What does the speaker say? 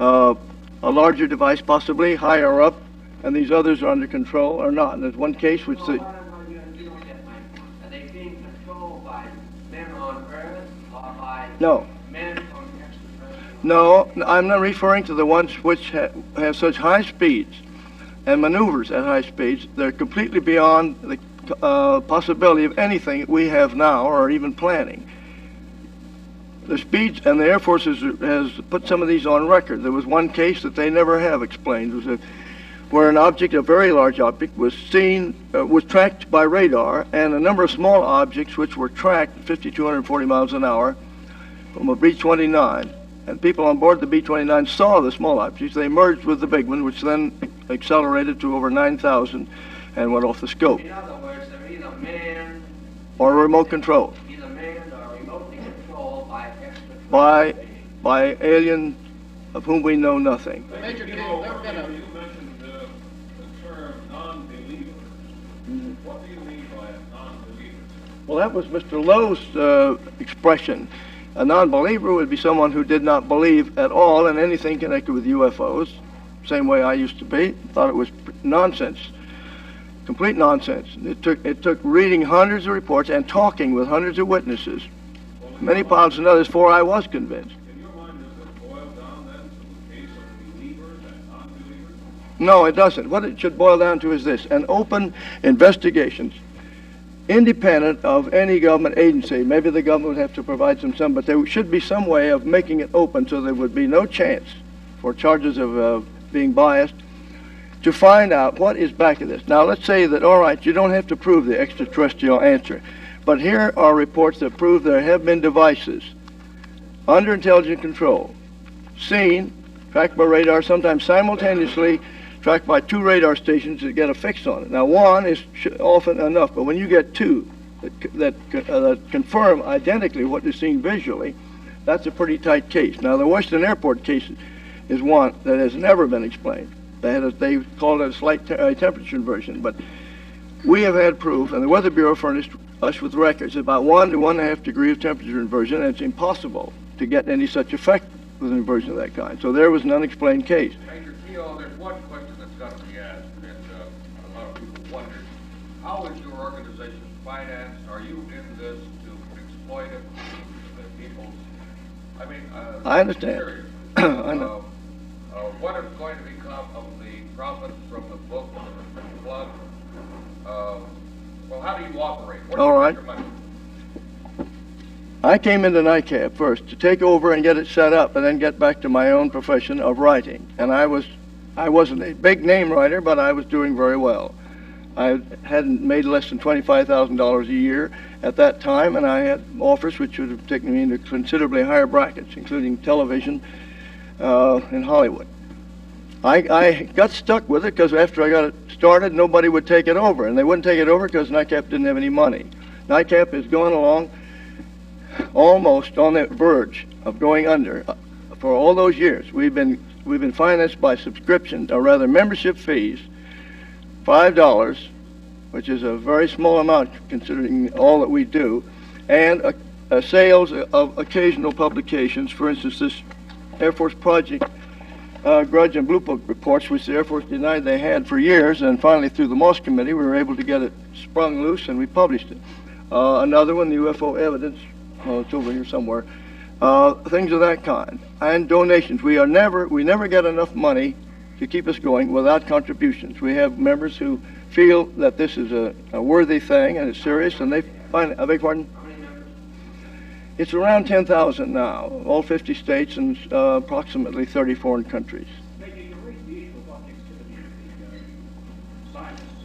a larger device, possibly higher up, and these others are under control or not. And there's one case which the... Are they being controlled by men on Earth or by No. men from extraterrestrial? No, I'm not referring to the ones which have such high speeds and maneuvers at high speeds. They're completely beyond the possibility of anything we have now or even planning. The speeds, and the Air Force has put some of these on record. There was one case that they never have explained. It was where an object, a very large object, was seen, was tracked by radar, and a number of small objects which were tracked 5,240 miles an hour from a B-29. And people on board the B-29 saw the small objects. They merged with the big one, which then accelerated to over 9,000 and went off the scope. In other words, they're either manned or remote control. Either manned or remotely controlled by extraterrestrial by aliens of whom we know nothing. Major King, you mentioned the term non-believer. What do you mean by a non-believer? Well, that was Mr. Lowe's expression. A non-believer would be someone who did not believe at all in anything connected with UFOs, same way I used to be, thought it was nonsense, complete nonsense. It took reading hundreds of reports and talking with hundreds of witnesses, many pilots and others, before I was convinced. In your mind, does it boil down then to the case of believers and non-believers? No, it doesn't. What it should boil down to is this: an open investigations, independent of any government agency. Maybe the government would have to provide some, but there should be some way of making it open so there would be no chance for charges of being biased, to find out what is back of this. Now, let's say that, all right, you don't have to prove the extraterrestrial answer, but here are reports that prove there have been devices under intelligent control, seen, tracked by radar, sometimes simultaneously tracked by two radar stations that get a fix on it. Now, one is often enough, but when you get two that confirm identically what is seen visually, that's a pretty tight case. Now, the Washington Airport case is one that has never been explained. They called it a slight temperature inversion, but we have had proof, and the Weather Bureau furnished us with records, about 1 to 1.5 degrees of temperature inversion, and it's impossible to get any such effect with an inversion of that kind. So there was an unexplained case. Major Keogh, there's one question that's got to be asked, and a lot of people wonder, how is your organization financed? Are you in this to exploit it, the people's, I mean, I understand. I know. What is going to become of the profits from the book, the flood? Well, how do you operate? Where do you get your money? I came into NICAP first to take over and get it set up and then get back to my own profession of writing. And I wasn't a big name writer, but I was doing very well. I hadn't made less than $25,000 a year at that time, and I had offers which would have taken me into considerably higher brackets, including television in Hollywood. I got stuck with it because after I got it started, nobody would take it over, and they wouldn't take it over because NICAP didn't have any money. NICAP is going along almost on the verge of going under. For all those years, we've been financed by subscription, or rather membership fees, $5, which is a very small amount considering all that we do, and sales of occasional publications. For instance, this Air Force project, Grudge and Blue Book reports, which the Air Force denied they had for years, and finally through the Moss Committee we were able to get it sprung loose and we published it. Another one, the UFO evidence, it's over here somewhere, things of that kind, and donations. We never get enough money to keep us going without contributions. We have members who feel that this is a worthy thing and it's serious, and they find, I beg pardon? It's around 10,000 now, all 50 states and approximately 30 foreign countries. Major, you raised the issue about the activity of the scientists